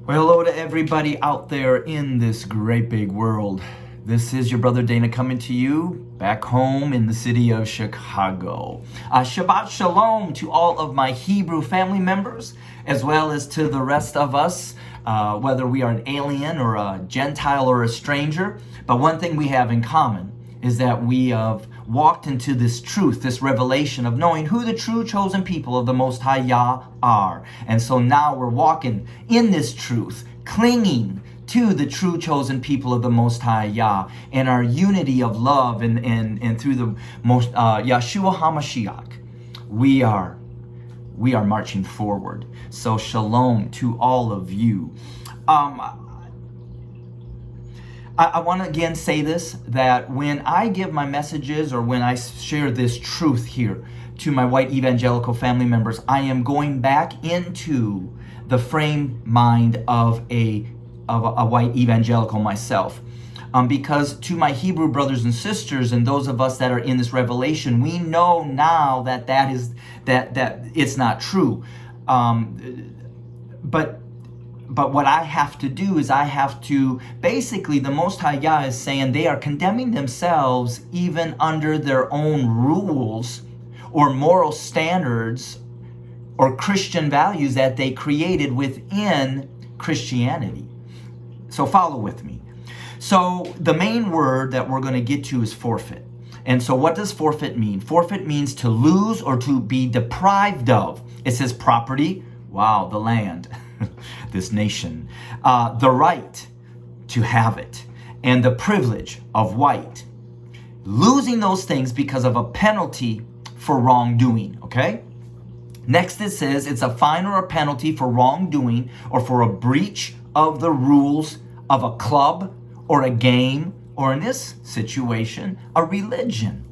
Well, hello to everybody out there in this great big world. This is your brother Dana coming to you back home in the city of Chicago. Shabbat Shalom to all of my Hebrew family members, as well as to the rest of us, whether we are an alien or a Gentile or a stranger. But one thing we have in common is that we have walked into this truth, this revelation of knowing who the true chosen people of the Most High Yah are. And so now we're walking in this truth, clinging to the true chosen people of the Most High Yah and our unity of love and through the most Yeshua HaMashiach, we are marching forward. So shalom to all of you. I want to again say this, that when I give my messages or when I share this truth here to my white evangelical family members, I am going back into the frame mind of a white evangelical myself. Because to my Hebrew brothers and sisters and those of us that are in this revelation, we know now that it's not true. But what I have to do is I have to, basically the Most High Yah is saying they are condemning themselves even under their own rules or moral standards or Christian values that they created within Christianity. So follow with me. So the main word that we're going to get to is forfeit. And so what does forfeit mean? Forfeit means to lose or to be deprived of. It says property. Wow, the land. This nation, the right to have it, and the privilege of white. Losing those things because of a penalty for wrongdoing, okay? Next it says it's a fine or a penalty for wrongdoing or for a breach of the rules of a club or a game, or in this situation, a religion.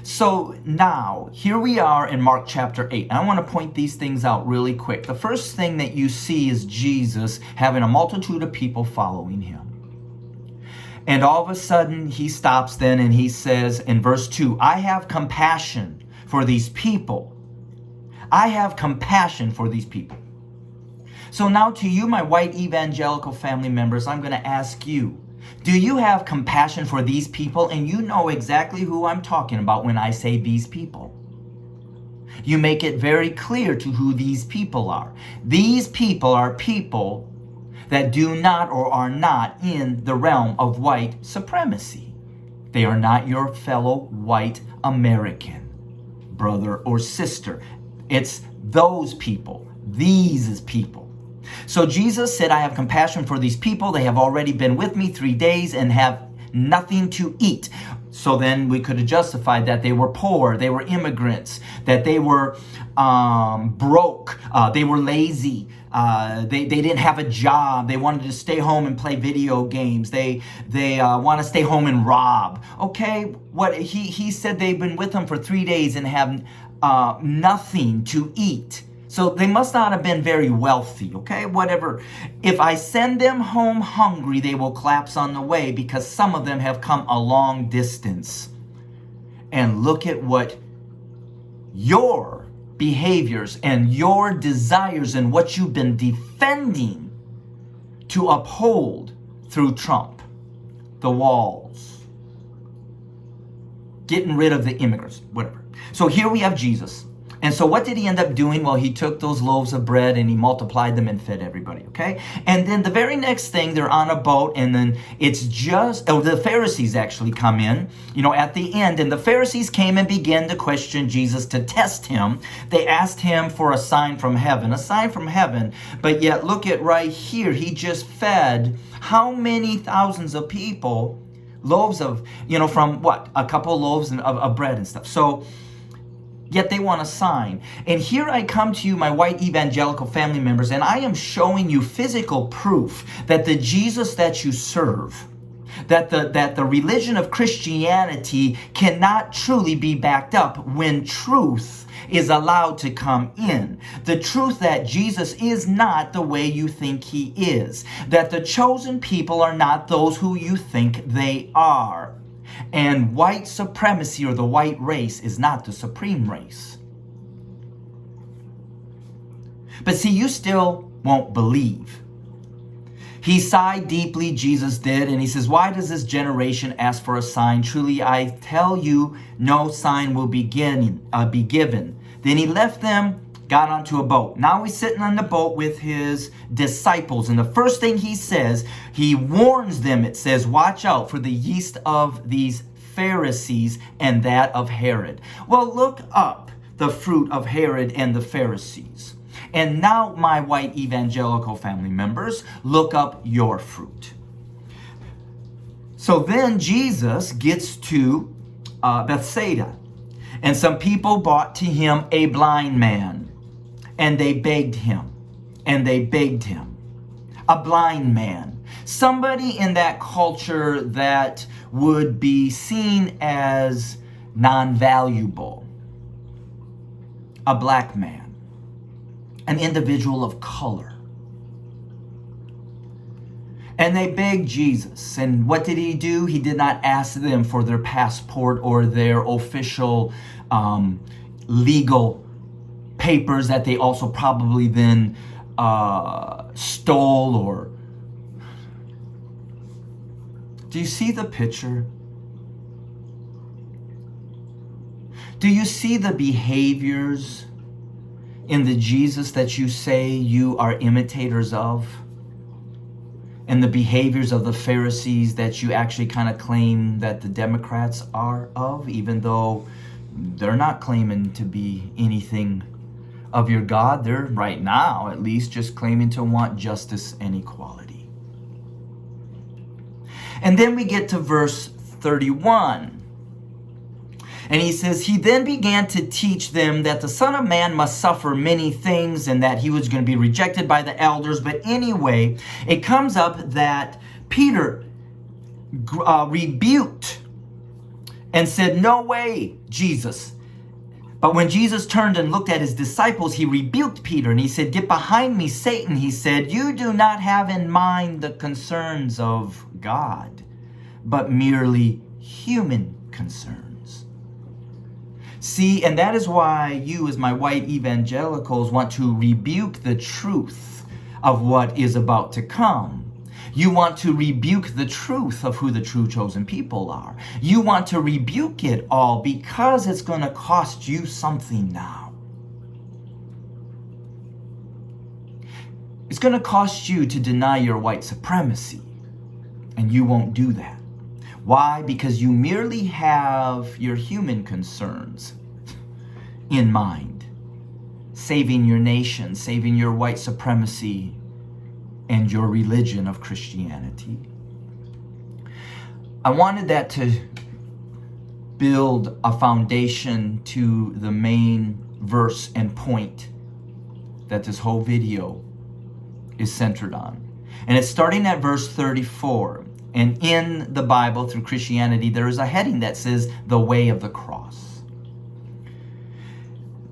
So now, here we are in Mark chapter 8. I want to point these things out really quick. The first thing that you see is Jesus having a multitude of people following him. And all of a sudden, he stops then and he says in verse 2, I have compassion for these people. I have compassion for these people. So now to you, my white evangelical family members, I'm going to ask you, do you have compassion for these people? And you know exactly who I'm talking about when I say these people. You make it very clear to who these people are. These people are people that do not or are not in the realm of white supremacy. They are not your fellow white American brother or sister. It's those people. These people. So Jesus said, I have compassion for these people. They have already been with me 3 days and have nothing to eat. So then we could have justified that they were poor, they were immigrants, that they were broke, they were lazy, they didn't have a job, they wanted to stay home and play video games, they want to stay home and rob. Okay, what he said they've been with him for 3 days and have nothing to eat. So they must not have been very wealthy, okay? Whatever. If I send them home hungry, they will collapse on the way because some of them have come a long distance. And look at what your behaviors and your desires and what you've been defending to uphold through Trump, the walls, getting rid of the immigrants, whatever. So here we have Jesus. And so what did he end up doing? Well, he took those loaves of bread and he multiplied them and fed everybody, okay? And then the very next thing, they're on a boat, and then it's just, the Pharisees actually come in, at the end. And the Pharisees came and began to question Jesus to test him. They asked him for a sign from heaven, but yet look at right here. He just fed how many thousands of people, loaves of, from what? A couple loaves of bread and stuff. So, yet they want a sign. And here I come to you, my white evangelical family members, and I am showing you physical proof that the Jesus that you serve, that the religion of Christianity cannot truly be backed up when truth is allowed to come in. The truth that Jesus is not the way you think he is. That the chosen people are not those who you think they are. And white supremacy or the white race is not the supreme race. But see, you still won't believe. He sighed deeply, Jesus did, and he says, why does this generation ask for a sign? Truly, I tell you, no sign will be given. Then he left them, got onto a boat. Now he's sitting on the boat with his disciples. And the first thing he says, he warns them, it says, watch out for the yeast of these Pharisees and that of Herod. Well, look up the fruit of Herod and the Pharisees. And now, my white evangelical family members, look up your fruit. So then Jesus gets to Bethsaida, and some people brought to him a blind man, and they begged him, a blind man, somebody in that culture that would be seen as non-valuable, a black man, an individual of color. And they begged Jesus. And what did he do? He did not ask them for their passport or their official legal papers that they also probably then stole. Or do you see the picture? Do you see the behaviors in the Jesus that you say you are imitators of? And the behaviors of the Pharisees that you actually kind of claim that the Democrats are of, even though they're not claiming to be anything of your God. They're right now, at least, just claiming to want justice and equality. And then we get to verse 31. And he says, he then began to teach them that the Son of Man must suffer many things and that he was going to be rejected by the elders. But anyway, it comes up that Peter rebuked and said, no way, Jesus. But when Jesus turned and looked at his disciples, he rebuked Peter and he said, get behind me, Satan. He said, you do not have in mind the concerns of God, but merely human concerns. See, and that is why you, as my white evangelicals, want to rebuke the truth of what is about to come. You want to rebuke the truth of who the true chosen people are. You want to rebuke it all because it's going to cost you something now. It's going to cost you to deny your white supremacy, and you won't do that. Why? Because you merely have your human concerns in mind. Saving your nation, saving your white supremacy, and your religion of Christianity. I wanted that to build a foundation to the main verse and point that this whole video is centered on. And it's starting at verse 34. And in the Bible, through Christianity, there is a heading that says, the way of the cross.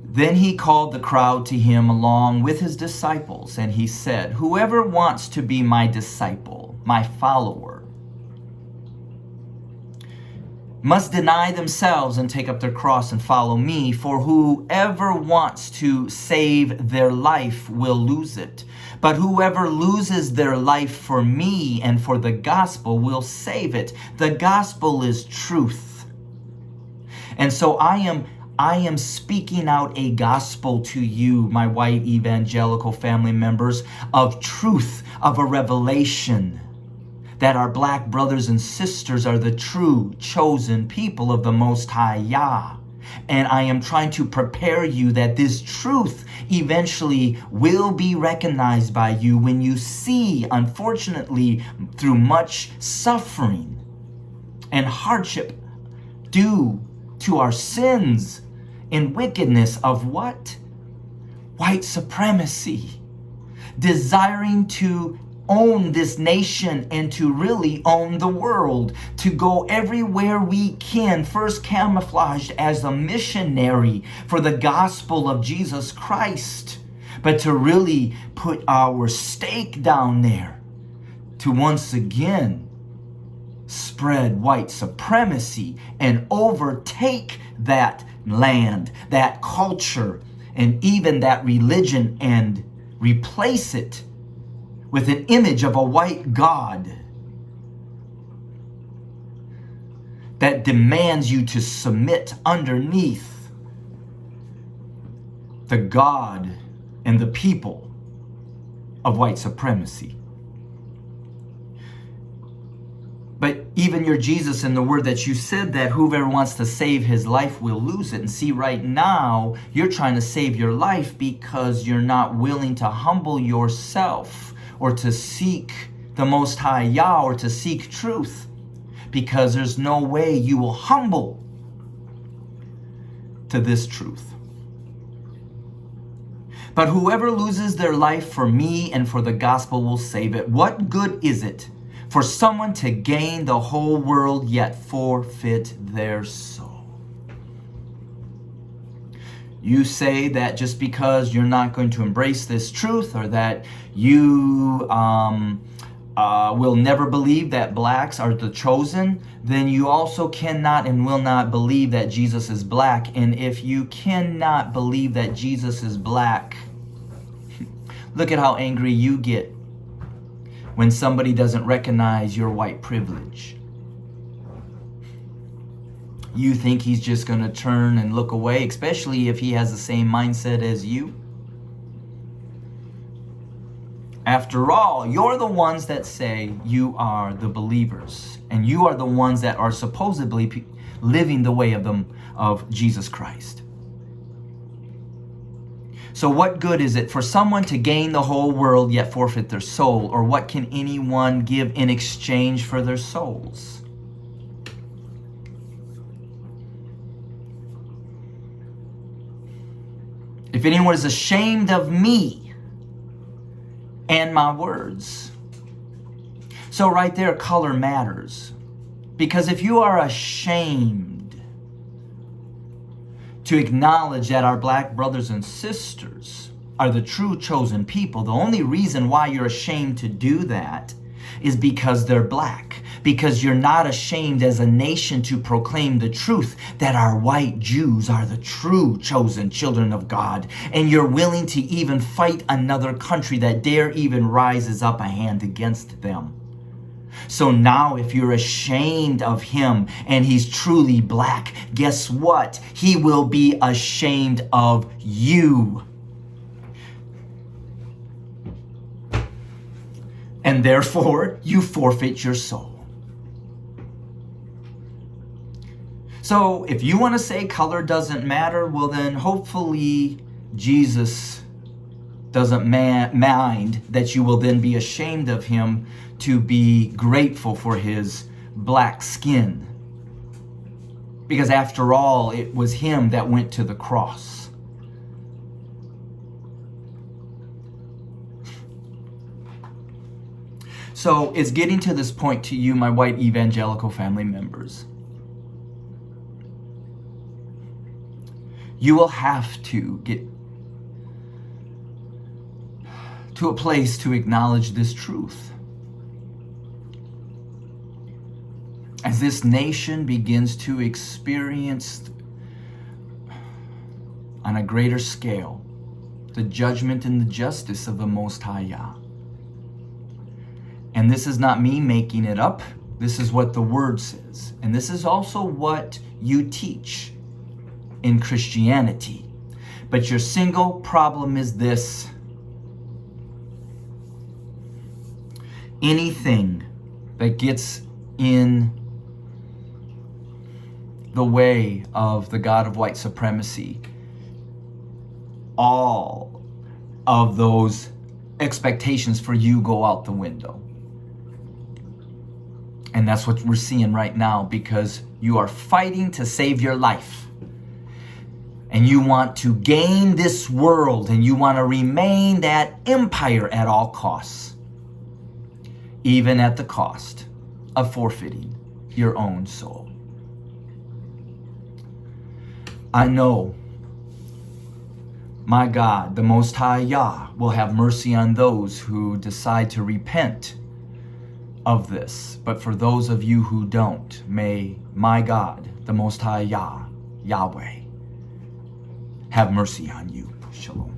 Then he called the crowd to him along with his disciples, and he said, whoever wants to be my disciple, my follower, must deny themselves and take up their cross and follow me. For whoever wants to save their life will lose it. But whoever loses their life for me and for the gospel will save it. The gospel is truth. And so I am speaking out a gospel to you, my white evangelical family members, of truth, of a revelation that our black brothers and sisters are the true chosen people of the Most High Yah. And I am trying to prepare you that this truth eventually will be recognized by you when you see, unfortunately, through much suffering and hardship due to our sins and wickedness of what? White supremacy. Desiring to own this nation and to really own the world, to go everywhere we can, first camouflaged as a missionary for the gospel of Jesus Christ, but to really put our stake down there to once again spread white supremacy and overtake that land, that culture, and even that religion and replace it with an image of a white God that demands you to submit underneath the God and the people of white supremacy. But even your Jesus and the word that you said that whoever wants to save his life will lose it. And see, right now, you're trying to save your life because you're not willing to humble yourself or to seek the Most High Yah or to seek truth, because there's no way you will humble to this truth. But whoever loses their life for me and for the gospel will save it. What good is it for someone to gain the whole world yet forfeit their soul? You say that just because you're not going to embrace this truth, or that you will never believe that blacks are the chosen, then you also cannot and will not believe that Jesus is black. And if you cannot believe that Jesus is black, look at how angry you get when somebody doesn't recognize your white privilege. You think he's just going to turn and look away, especially if he has the same mindset as you. After all, you're the ones that say you are the believers, and you are the ones that are supposedly living the way of Jesus Christ. So what good is it for someone to gain the whole world yet forfeit their soul? Or what can anyone give in exchange for their souls? If anyone is ashamed of me and my words. So right there, color matters. Because if you are ashamed to acknowledge that our black brothers and sisters are the true chosen people, the only reason why you're ashamed to do that is because they're black. Because you're not ashamed as a nation to proclaim the truth that our white Jews are the true chosen children of God. And you're willing to even fight another country that dare even rises up a hand against them. So now if you're ashamed of him and he's truly black, guess what? He will be ashamed of you. And therefore, you forfeit your soul. So if you want to say color doesn't matter, well then hopefully Jesus doesn't mind that you will then be ashamed of him to be grateful for his black skin. Because after all, it was him that went to the cross. So it's getting to this point to you, my white evangelical family members. You will have to get to a place to acknowledge this truth. As this nation begins to experience on a greater scale the judgment and the justice of the Most High Yah. And this is not me making it up. This is what the Word says. And this is also what you teach in Christianity. But your single problem is this: anything that gets in the way of the God of white supremacy, all of those expectations for you go out the window. And that's what we're seeing right now, because you are fighting to save your life. And you want to gain this world, and you want to remain that empire at all costs, even at the cost of forfeiting your own soul. I know my God, the Most High Yah, will have mercy on those who decide to repent of this. But for those of you who don't, may my God, the Most High Yah, Yahweh, have mercy on you. Shalom.